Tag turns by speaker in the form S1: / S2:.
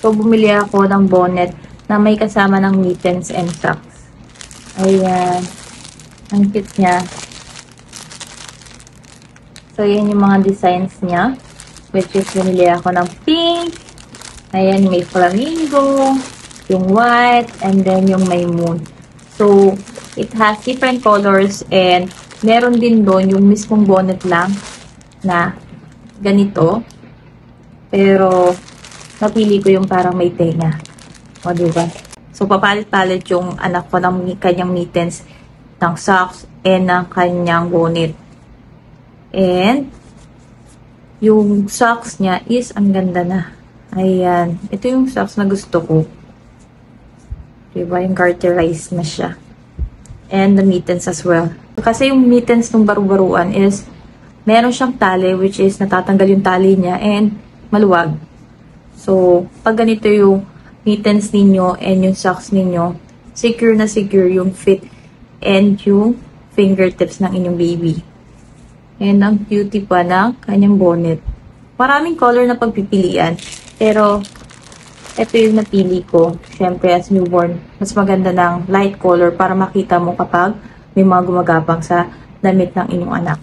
S1: So, bumili ako ng bonnet na may kasama ng mittens and socks. Ayan. Ang cute niya. So, yan yung mga designs niya. Which is, bumili ako ng pink. Ayan, may flamingo. Yung white. And then, yung may moon. So, it has different colors. And, meron din doon yung mismong bonnet lang na ganito. Pero, napili ko yung parang may tenga. O, diba? So, papalit-palit yung anak ko ng kanyang mittens, ng socks, and ng kanyang bonnet. And, yung socks niya is, ang ganda na. Ayan. Ito yung socks na gusto ko. Diba? Yung garterized na siya. And the mittens as well. Kasi yung mittens ng baru-baruan is, meron siyang tali, which is natatanggal yung tali niya, and maluwag. So, pag ganito yung mittens ninyo and yung socks ninyo, secure na secure yung fit and yung fingertips ng inyong baby. And ang cutie pa ng kanyang bonnet. Maraming color na pagpipilian. Pero, ito yung napili ko. Siyempre, as newborn, mas maganda ng light color para makita mo kapag may mga gumagapang sa damit ng inyong anak.